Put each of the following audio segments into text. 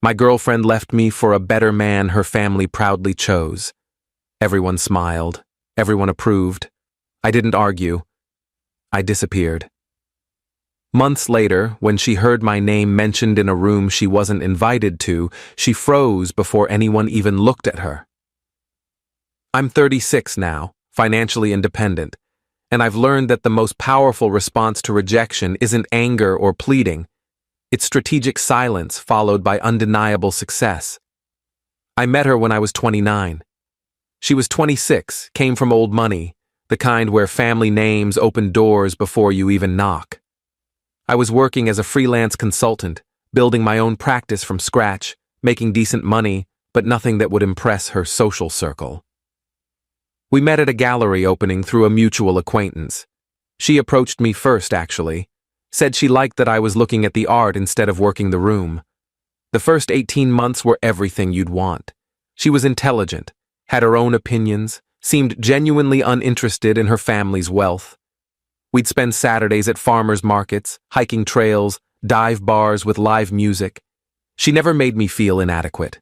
My girlfriend left me for a better man her family proudly chose. Everyone smiled. Everyone approved. I didn't argue. I disappeared. Months later, when she heard my name mentioned in a room she wasn't invited to, she froze before anyone even looked at her. I'm 36 now, financially independent, and I've learned that the most powerful response to rejection isn't anger or pleading. It's strategic silence followed by undeniable success. I met her when I was 29. She was 26, came from old money, the kind where family names open doors before you even knock. I was working as a freelance consultant, building my own practice from scratch, making decent money, but nothing that would impress her social circle. We met at a gallery opening through a mutual acquaintance. She approached me first, actually. Said she liked that I was looking at the art instead of working the room. The first 18 months were everything you'd want. She was intelligent, had her own opinions, seemed genuinely uninterested in her family's wealth. We'd spend Saturdays at farmers' markets, hiking trails, dive bars with live music. She never made me feel inadequate.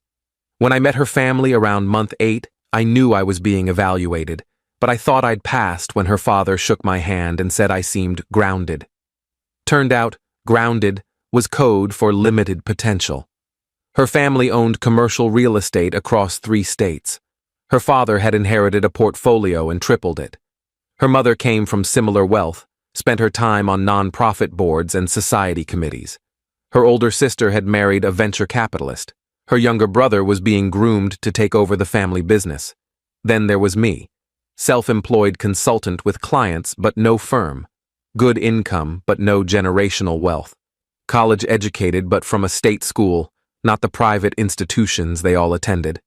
When I met her family around month 8, I knew I was being evaluated, but I thought I'd passed when her father shook my hand and said I seemed grounded. Turned out, grounded was code for limited potential. Her family owned commercial real estate across 3 states. Her father had inherited a portfolio and tripled it. Her mother came from similar wealth, spent her time on non-profit boards and society committees. Her older sister had married a venture capitalist. Her younger brother was being groomed to take over the family business. Then there was me, self-employed consultant with clients but no firm, good income but no generational wealth, college educated but from a state school, not the private institutions they all attended.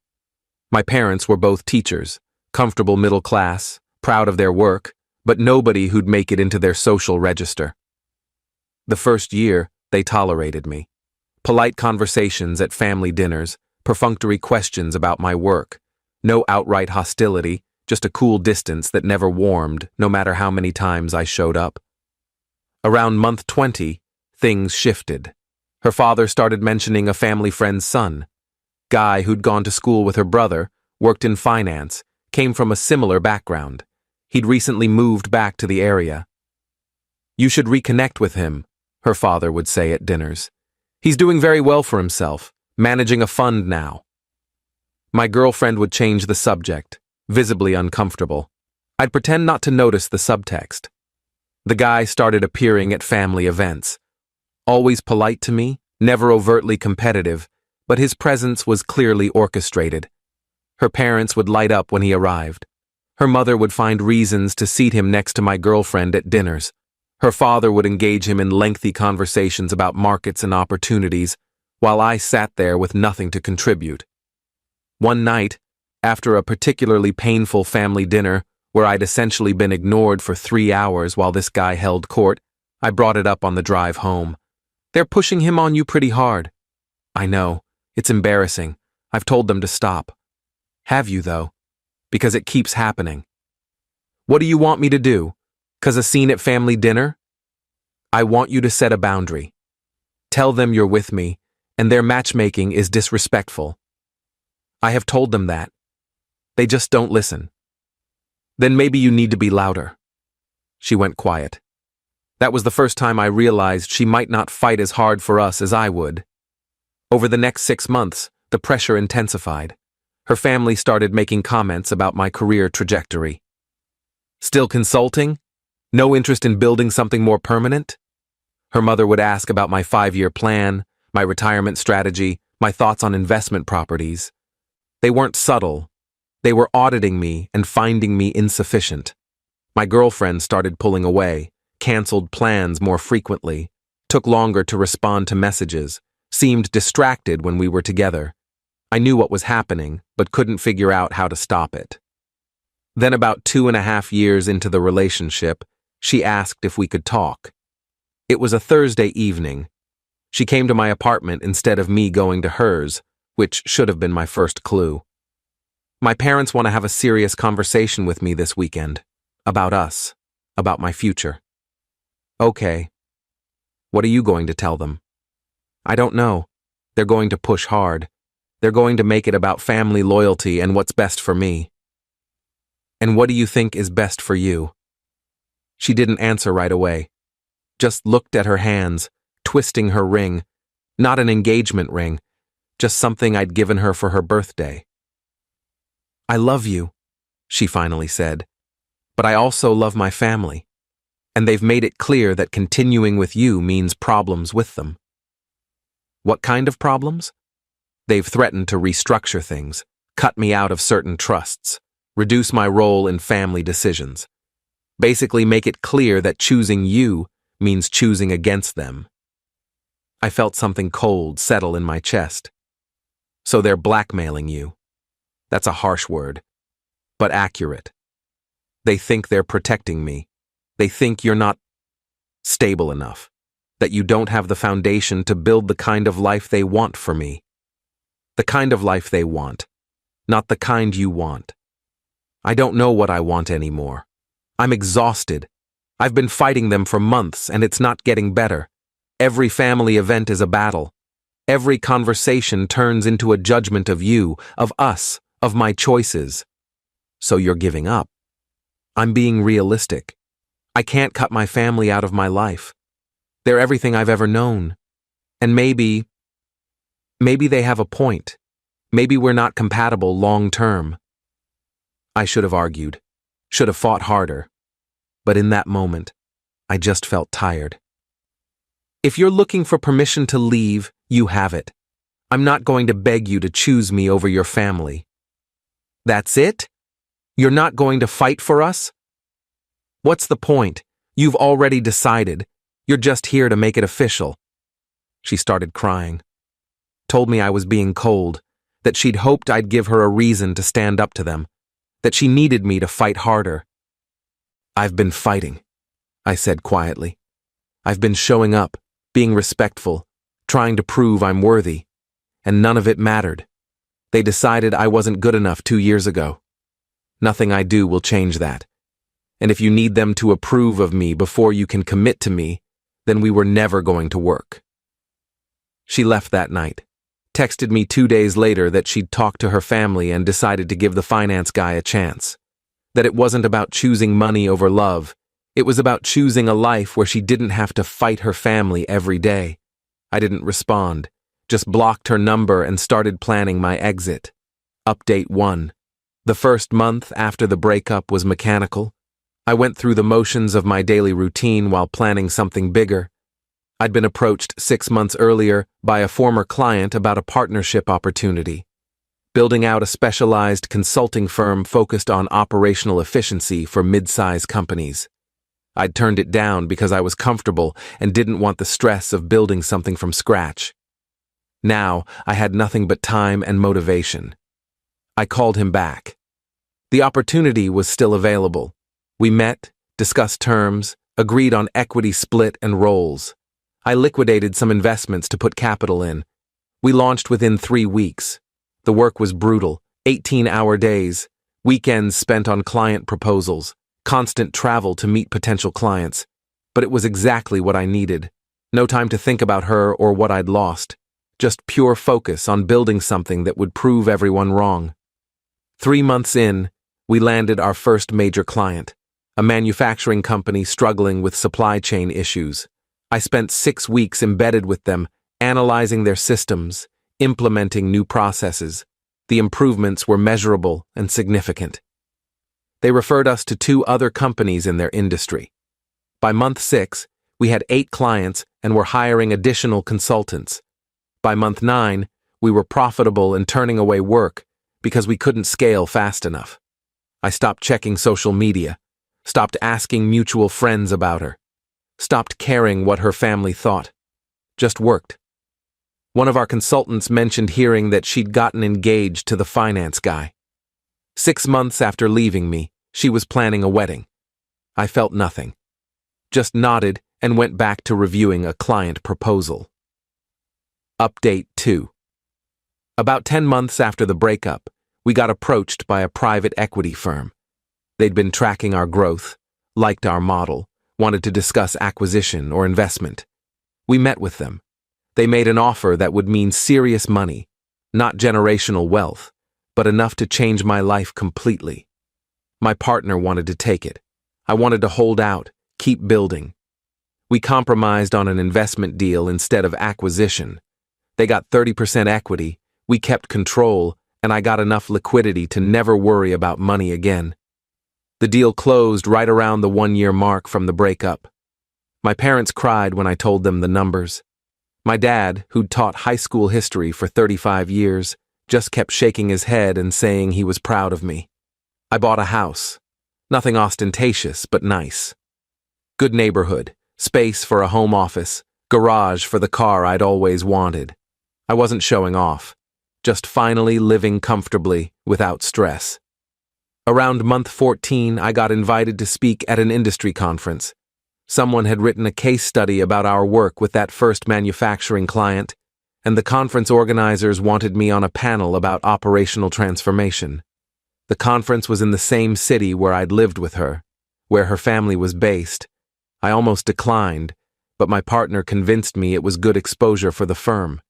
My parents were both teachers, comfortable middle class, proud of their work, but nobody who'd make it into their social register. The first year, they tolerated me. Polite conversations at family dinners, perfunctory questions about my work. No outright hostility, just a cool distance that never warmed, no matter how many times I showed up. Around month 20, things shifted. Her father started mentioning a family friend's son. Guy who'd gone to school with her brother, worked in finance, came from a similar background. He'd recently moved back to the area. You should reconnect with him, her father would say at dinners. He's doing very well for himself, managing a fund now. My girlfriend would change the subject, visibly uncomfortable. I'd pretend not to notice the subtext. The guy started appearing at family events. Always polite to me, never overtly competitive, but his presence was clearly orchestrated. Her parents would light up when he arrived. Her mother would find reasons to seat him next to my girlfriend at dinners. Her father would engage him in lengthy conversations about markets and opportunities, while I sat there with nothing to contribute. One night, after a particularly painful family dinner, where I'd essentially been ignored for 3 hours while this guy held court, I brought it up on the drive home. They're pushing him on you pretty hard. I know. It's embarrassing. I've told them to stop. Have you, though? Because it keeps happening. What do you want me to do? 'Cause a scene at family dinner? I want you to set a boundary. Tell them you're with me, and their matchmaking is disrespectful. I have told them that. They just don't listen. Then maybe you need to be louder. She went quiet. That was the first time I realized she might not fight as hard for us as I would. Over the next 6 months, the pressure intensified. Her family started making comments about my career trajectory. Still consulting? No interest in building something more permanent? Her mother would ask about my 5-year plan, my retirement strategy, my thoughts on investment properties. They weren't subtle. They were auditing me and finding me insufficient. My girlfriend started pulling away, canceled plans more frequently, took longer to respond to messages, seemed distracted when we were together. I knew what was happening, but couldn't figure out how to stop it. Then about 2.5 years into the relationship, she asked if we could talk. It was a Thursday evening. She came to my apartment instead of me going to hers, which should have been my first clue. My parents want to have a serious conversation with me this weekend. About us. About my future. Okay. What are you going to tell them? I don't know. They're going to push hard. They're going to make it about family loyalty and what's best for me. And what do you think is best for you? She didn't answer right away. Just looked at her hands, twisting her ring. Not an engagement ring, just something I'd given her for her birthday. I love you, she finally said, but I also love my family, and they've made it clear that continuing with you means problems with them. What kind of problems? They've threatened to restructure things, cut me out of certain trusts, reduce my role in family decisions. Basically make it clear that choosing you means choosing against them. I felt something cold settle in my chest. So they're blackmailing you. That's a harsh word, but accurate. They think they're protecting me. They think you're not stable enough, that you don't have the foundation to build the kind of life they want for me. The kind of life they want, not the kind you want. I don't know what I want anymore. I'm exhausted. I've been fighting them for months, and it's not getting better. Every family event is a battle. Every conversation turns into a judgment of you, of us, of my choices. So you're giving up. I'm being realistic. I can't cut my family out of my life. They're everything I've ever known. And maybe they have a point. Maybe we're not compatible long term. I should have argued, should have fought harder. But in that moment, I just felt tired. If you're looking for permission to leave, you have it. I'm not going to beg you to choose me over your family. That's it? You're not going to fight for us? What's the point? You've already decided. You're just here to make it official. She started crying. Told me I was being cold, that she'd hoped I'd give her a reason to stand up to them, that she needed me to fight harder. I've been fighting, I said quietly. I've been showing up, being respectful, trying to prove I'm worthy, and none of it mattered. They decided I wasn't good enough 2 years ago. Nothing I do will change that. And if you need them to approve of me before you can commit to me, then we were never going to work. She left that night, texted me 2 days later that she'd talked to her family and decided to give the finance guy a chance. That it wasn't about choosing money over love. It was about choosing a life where she didn't have to fight her family every day. I didn't respond, just blocked her number and started planning my exit. Update 1. The first month after the breakup was mechanical. I went through the motions of my daily routine while planning something bigger. I'd been approached 6 months earlier by a former client about a partnership opportunity, building out a specialized consulting firm focused on operational efficiency for mid-size companies. I'd turned it down because I was comfortable and didn't want the stress of building something from scratch. Now, I had nothing but time and motivation. I called him back. The opportunity was still available. We met, discussed terms, agreed on equity split and roles. I liquidated some investments to put capital in. We launched within 3 weeks. The work was brutal, 18-hour days, weekends spent on client proposals, constant travel to meet potential clients. But it was exactly what I needed. No time to think about her or what I'd lost. Just pure focus on building something that would prove everyone wrong. 3 months in, we landed our first major client, a manufacturing company struggling with supply chain issues. I spent 6 weeks embedded with them, analyzing their systems, implementing new processes. The improvements were measurable and significant. They referred us to 2 other companies in their industry. By month 6, we had 8 clients and were hiring additional consultants. By month 9, we were profitable and turning away work because we couldn't scale fast enough. I stopped checking social media, stopped asking mutual friends about her, stopped caring what her family thought. Just worked. One of our consultants mentioned hearing that she'd gotten engaged to the finance guy. 6 months after leaving me, she was planning a wedding. I felt nothing. Just nodded and went back to reviewing a client proposal. Update 2. About 10 months after the breakup, we got approached by a private equity firm. They'd been tracking our growth, liked our model, wanted to discuss acquisition or investment. We met with them. They made an offer that would mean serious money, not generational wealth, but enough to change my life completely. My partner wanted to take it. I wanted to hold out, keep building. We compromised on an investment deal instead of acquisition. They got 30% equity, we kept control, and I got enough liquidity to never worry about money again. The deal closed right around the 1-year mark from the breakup. My parents cried when I told them the numbers. My dad, who'd taught high school history for 35 years, just kept shaking his head and saying he was proud of me. I bought a house. Nothing ostentatious, but nice. Good neighborhood, space for a home office, garage for the car I'd always wanted. I wasn't showing off, just finally living comfortably without stress. Around month 14, I got invited to speak at an industry conference. Someone had written a case study about our work with that first manufacturing client, and the conference organizers wanted me on a panel about operational transformation. The conference was in the same city where I'd lived with her, where her family was based. I almost declined, but my partner convinced me it was good exposure for the firm.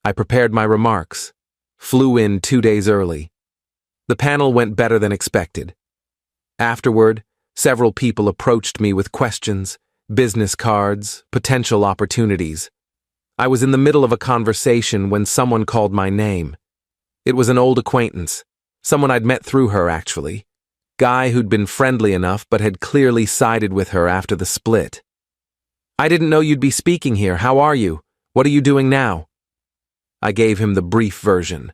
I prepared my remarks, flew in 2 days early. The panel went better than expected. Afterward, several people approached me with questions, business cards, potential opportunities. I was in the middle of a conversation when someone called my name. It was an old acquaintance, someone I'd met through her, actually. Guy who'd been friendly enough but had clearly sided with her after the split. "I didn't know you'd be speaking here. How are you? What are you doing now?" I gave him the brief version.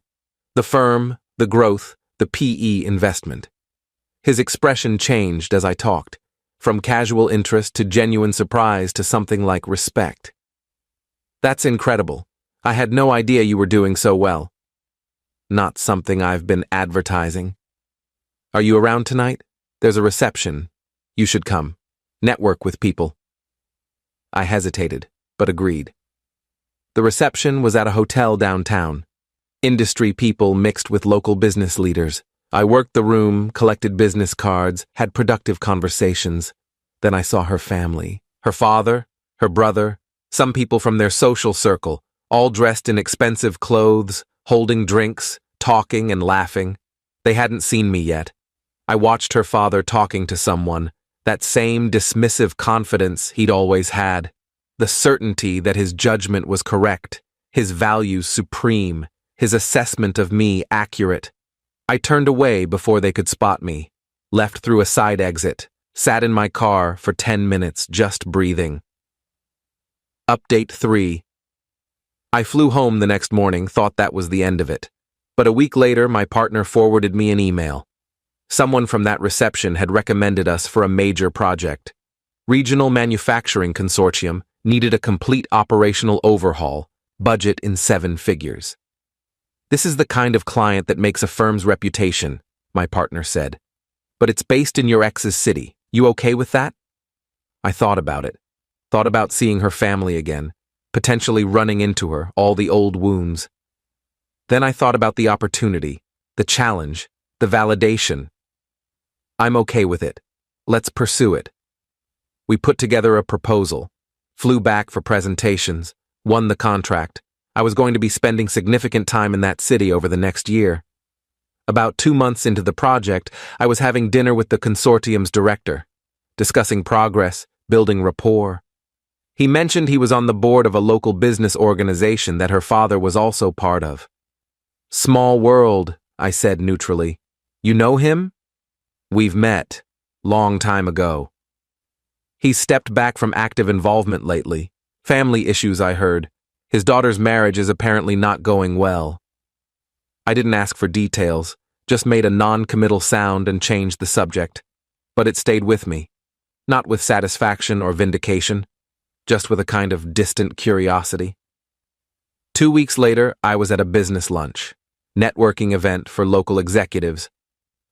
The firm, the growth, the PE investment. His expression changed as I talked, from casual interest to genuine surprise to something like respect. "That's incredible. I had no idea you were doing so well." "Not something I've been advertising." "Are you around tonight? There's a reception. You should come. Network with people." I hesitated, but agreed. The reception was at a hotel downtown. Industry people mixed with local business leaders. I worked the room, collected business cards, had productive conversations. Then I saw her family, her father, her brother, some people from their social circle, all dressed in expensive clothes, holding drinks, talking and laughing. They hadn't seen me yet. I watched her father talking to someone, that same dismissive confidence he'd always had, the certainty that his judgment was correct, his values supreme, his assessment of me accurate. I turned away before they could spot me, left through a side exit, sat in my car for 10 minutes just breathing. Update 3. I flew home the next morning, thought that was the end of it. But a week later, my partner forwarded me an email. Someone from that reception had recommended us for a major project. Regional Manufacturing Consortium needed a complete operational overhaul, budget in 7 figures. "This is the kind of client that makes a firm's reputation," my partner said. "But it's based in your ex's city. You okay with that?" I thought about it. Thought about seeing her family again, potentially running into her, all the old wounds. Then I thought about the opportunity, the challenge, the validation. "I'm okay with it. Let's pursue it." We put together a proposal, flew back for presentations, won the contract. I was going to be spending significant time in that city over the next year. About 2 months into the project, I was having dinner with the consortium's director, discussing progress, building rapport. He mentioned he was on the board of a local business organization that her father was also part of. "Small world," I said neutrally. "You know him?" "We've met. Long time ago." He's stepped back from active involvement lately. Family issues, I heard. His daughter's marriage is apparently not going well. I didn't ask for details, just made a non-committal sound and changed the subject. But it stayed with me. Not with satisfaction or vindication, just with a kind of distant curiosity. 2 weeks later, I was at a business lunch, networking event for local executives.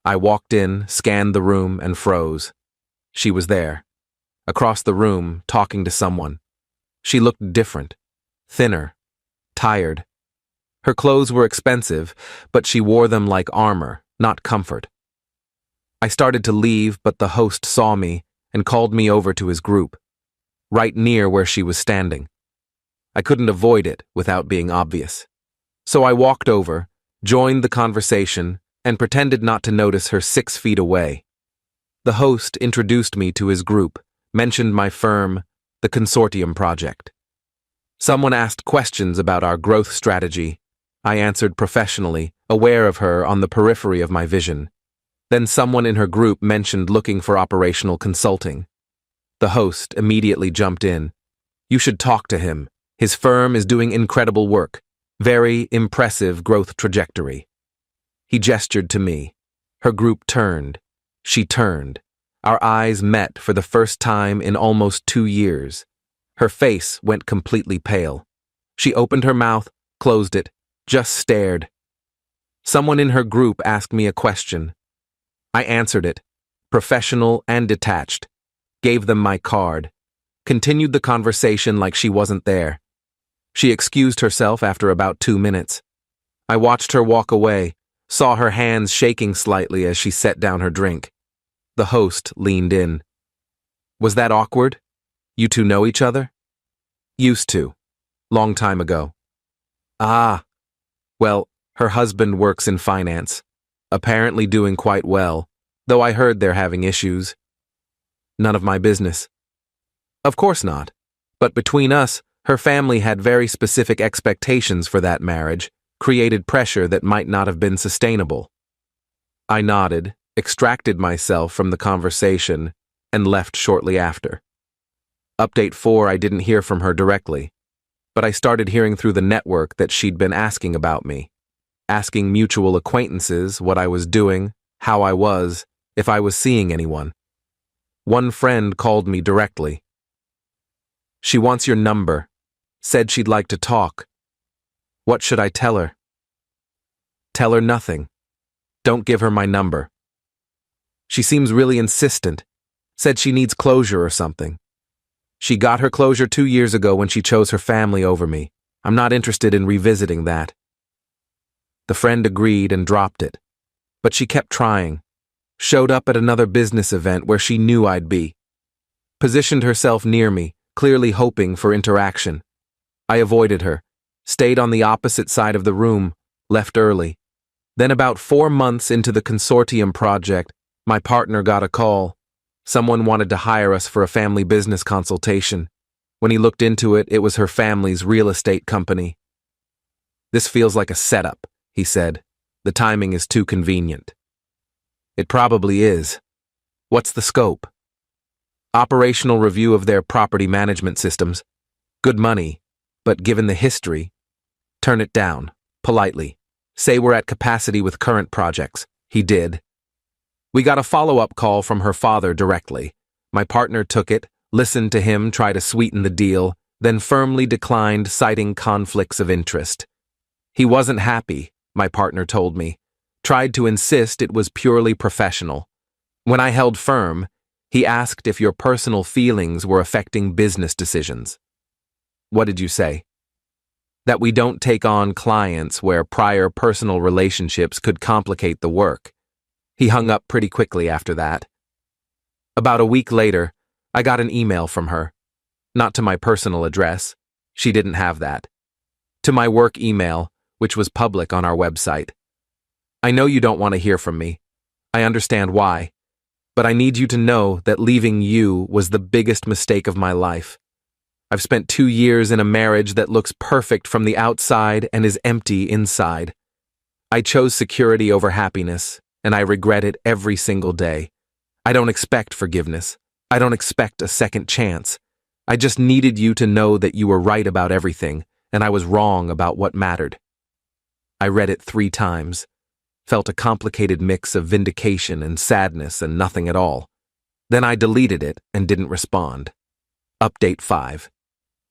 I walked in, scanned the room, and froze. She was there, across the room, talking to someone. She looked different, thinner, tired. Her clothes were expensive, but she wore them like armor, not comfort. I started to leave, but the host saw me and called me over to his group, right near where she was standing. I couldn't avoid it without being obvious. So I walked over, joined the conversation, and pretended not to notice her 6 feet away. The host introduced me to his group, mentioned my firm, the Consortium Project. Someone asked questions about our growth strategy. I answered professionally, aware of her on the periphery of my vision. Then someone in her group mentioned looking for operational consulting. The host immediately jumped in. You should talk to him. His firm is doing incredible work. Very impressive growth trajectory. He gestured to me. Her group turned. She turned. Our eyes met for the first time in almost 2 years. Her face went completely pale. She opened her mouth, closed it, just stared. Someone in her group asked me a question. I answered it, professional and detached, gave them my card, continued the conversation like she wasn't there. She excused herself after about 2 minutes. I watched her walk away, saw her hands shaking slightly as she set down her drink. The host leaned in. Was that awkward? You two know each other? Used to. Long time ago. Ah. Well, her husband works in finance. Apparently doing quite well, though I heard they're having issues. None of my business. Of course not. But between us, her family had very specific expectations for that marriage, created pressure that might not have been sustainable. I nodded, extracted myself from the conversation, and left shortly after. Update 4, I didn't hear from her directly, but I started hearing through the network that she'd been asking about me, asking mutual acquaintances what I was doing, how I was, if I was seeing anyone. One friend called me directly. She wants your number, said she'd like to talk. What should I tell her? Tell her nothing. Don't give her my number. She seems really insistent, said she needs closure or something. She got her closure 2 years ago when she chose her family over me. I'm not interested in revisiting that. The friend agreed and dropped it. But she kept trying. Showed up at another business event where she knew I'd be. Positioned herself near me, clearly hoping for interaction. I avoided her, stayed on the opposite side of the room, left early. Then about 4 months into the Consortium project, my partner got a call. Someone wanted to hire us for a family business consultation. When he looked into it, it was her family's real estate company. This feels like a setup, he said. The timing is too convenient. It probably is. What's the scope? Operational review of their property management systems. Good money, but given the history, turn it down, politely. Say we're at capacity with current projects. He did. We got a follow-up call from her father directly. My partner took it, listened to him try to sweeten the deal, then firmly declined, citing conflicts of interest. He wasn't happy, my partner told me. Tried to insist it was purely professional. When I held firm, he asked if your personal feelings were affecting business decisions. What did you say? That we don't take on clients where prior personal relationships could complicate the work. He hung up pretty quickly after that. About a week later, I got an email from her. Not to my personal address. She didn't have that. To my work email, which was public on our website. I know you don't want to hear from me. I understand why. But I need you to know that leaving you was the biggest mistake of my life. I've spent 2 years in a marriage that looks perfect from the outside and is empty inside. I chose security over happiness, and I regret it every single day. I don't expect forgiveness. I don't expect a second chance. I just needed you to know that you were right about everything, and I was wrong about what mattered. I read it 3 times, felt a complicated mix of vindication and sadness and nothing at all. Then I deleted it and didn't respond. Update 5.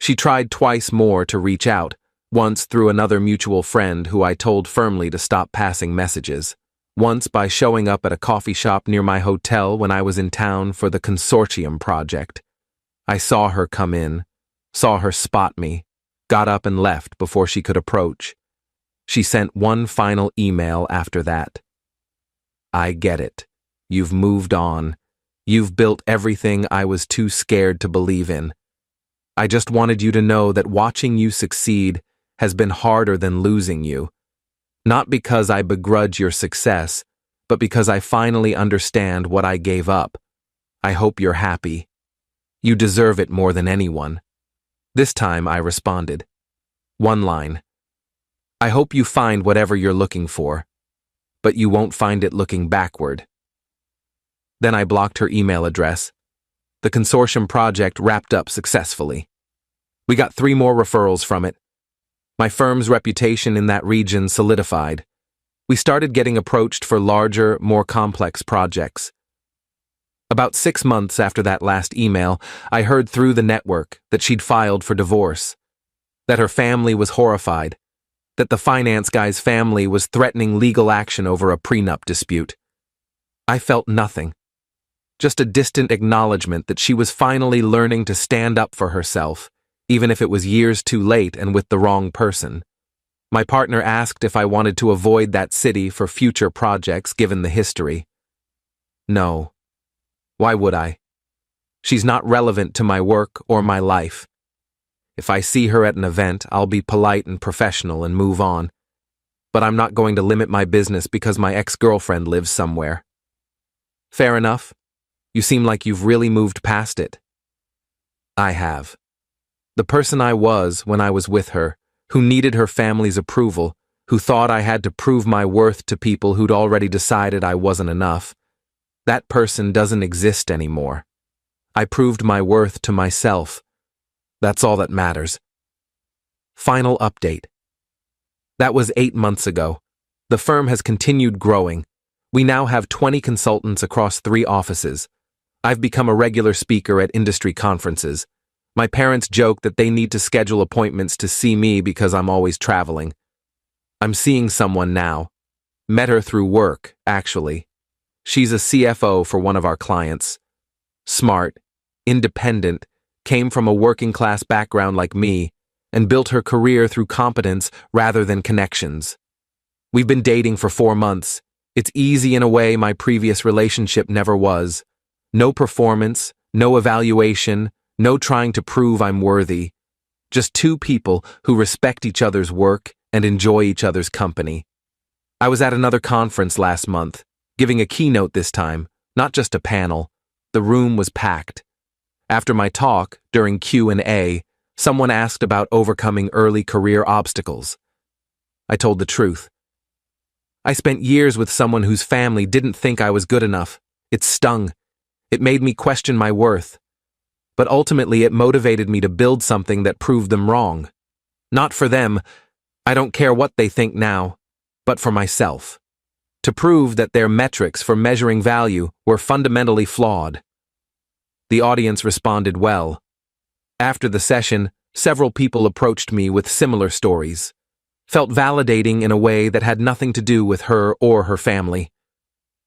She tried twice more to reach out, once through another mutual friend who I told firmly to stop passing messages. Once by showing up at a coffee shop near my hotel when I was in town for the Consortium project. I saw her come in, saw her spot me, got up and left before she could approach. She sent one final email after that. I get it. You've moved on. You've built everything I was too scared to believe in. I just wanted you to know that watching you succeed has been harder than losing you. Not because I begrudge your success, but because I finally understand what I gave up. I hope you're happy. You deserve it more than anyone. This time I responded. One line. I hope you find whatever you're looking for, but you won't find it looking backward. Then I blocked her email address. The consortium project wrapped up successfully. We got 3 more referrals from it. My firm's reputation in that region solidified. We started getting approached for larger, more complex projects. About 6 months after that last email, I heard through the network that she'd filed for divorce, that her family was horrified, that the finance guy's family was threatening legal action over a prenup dispute. I felt nothing, just a distant acknowledgement that she was finally learning to stand up for herself, even if it was years too late and with the wrong person. My partner asked if I wanted to avoid that city for future projects given the history. No. Why would I? She's not relevant to my work or my life. If I see her at an event, I'll be polite and professional and move on. But I'm not going to limit my business because my ex-girlfriend lives somewhere. Fair enough. You seem like you've really moved past it. I have. The person I was when I was with her, who needed her family's approval, who thought I had to prove my worth to people who'd already decided I wasn't enough, that person doesn't exist anymore. I proved my worth to myself. That's all that matters. Final update. That was 8 months ago. The firm has continued growing. We now have 20 consultants across 3 offices. I've become a regular speaker at industry conferences. My parents joke that they need to schedule appointments to see me because I'm always traveling. I'm seeing someone now. Met her through work, actually. She's a CFO for one of our clients. Smart, independent, came from a working-class background like me, and built her career through competence rather than connections. We've been dating for 4 months. It's easy in a way my previous relationship never was. No performance, no evaluation, no trying to prove I'm worthy. Just 2 people who respect each other's work and enjoy each other's company. I was at another conference last month, giving a keynote this time, not just a panel. The room was packed. After my talk, during Q&A, someone asked about overcoming early career obstacles. I told the truth. I spent years with someone whose family didn't think I was good enough. It stung. It made me question my worth. But ultimately it motivated me to build something that proved them wrong. Not for them, I don't care what they think now, but for myself. To prove that their metrics for measuring value were fundamentally flawed. The audience responded well. After the session, several people approached me with similar stories. Felt validating in a way that had nothing to do with her or her family.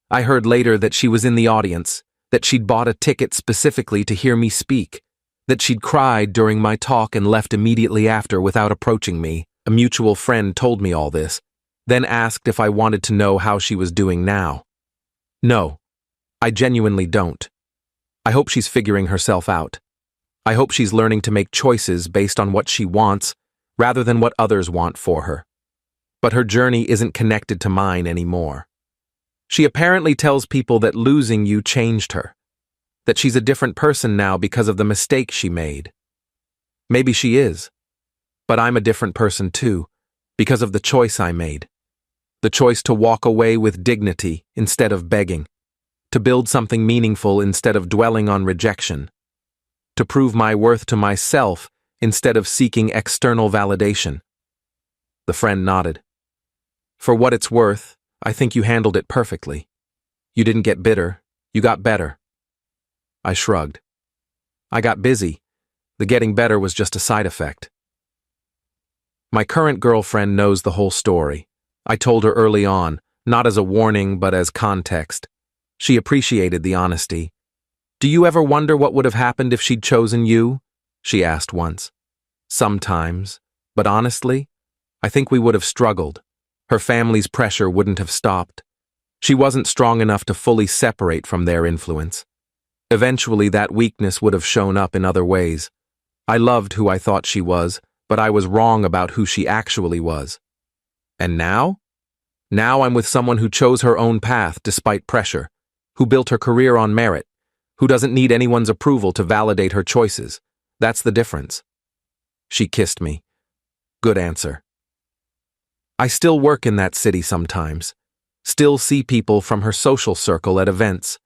I heard later that she was in the audience, that she'd bought a ticket specifically to hear me speak, that she'd cried during my talk and left immediately after without approaching me. A mutual friend told me all this, then asked if I wanted to know how she was doing now. No, I genuinely don't. I hope she's figuring herself out. I hope she's learning to make choices based on what she wants, rather than what others want for her. But her journey isn't connected to mine anymore. She apparently tells people that losing you changed her, that she's a different person now because of the mistake she made. Maybe she is, but I'm a different person too, because of the choice I made. The choice to walk away with dignity instead of begging, to build something meaningful instead of dwelling on rejection, to prove my worth to myself instead of seeking external validation. The friend nodded. For what it's worth, I think you handled it perfectly. You didn't get bitter, you got better. I shrugged. I got busy. The getting better was just a side effect. My current girlfriend knows the whole story. I told her early on, not as a warning but as context. She appreciated the honesty. Do you ever wonder what would have happened if she'd chosen you? She asked once. Sometimes, but honestly, I think we would have struggled. Her family's pressure wouldn't have stopped. She wasn't strong enough to fully separate from their influence. Eventually, that weakness would have shown up in other ways. I loved who I thought she was, but I was wrong about who she actually was. And now? Now I'm with someone who chose her own path despite pressure, who built her career on merit, who doesn't need anyone's approval to validate her choices. That's the difference. She kissed me. Good answer. I still work in that city sometimes, still see people from her social circle at events.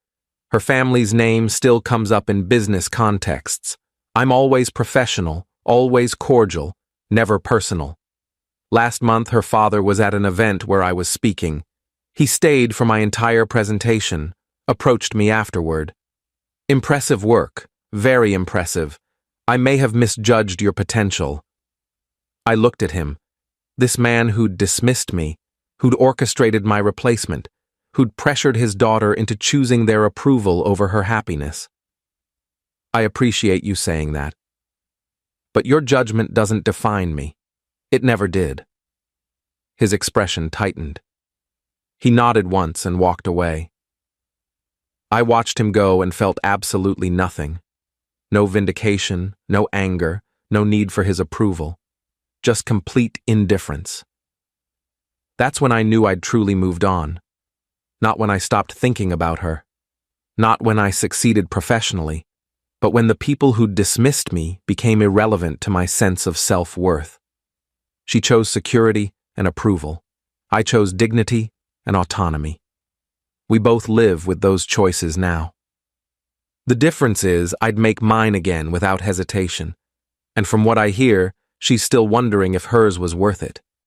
Her family's name still comes up in business contexts. I'm always professional, always cordial, never personal. Last month, her father was at an event where I was speaking. He stayed for my entire presentation, approached me afterward. Impressive work, very impressive. I may have misjudged your potential. I looked at him. This man who'd dismissed me, who'd orchestrated my replacement, who'd pressured his daughter into choosing their approval over her happiness. I appreciate you saying that. But your judgment doesn't define me. It never did. His expression tightened. He nodded once and walked away. I watched him go and felt absolutely nothing. No vindication, no anger, no need for his approval. Just complete indifference. That's when I knew I'd truly moved on. Not when I stopped thinking about her. Not when I succeeded professionally, but when the people who dismissed me became irrelevant to my sense of self-worth. She chose security and approval. I chose dignity and autonomy. We both live with those choices now. The difference is I'd make mine again without hesitation, and from what I hear, she's still wondering if hers was worth it.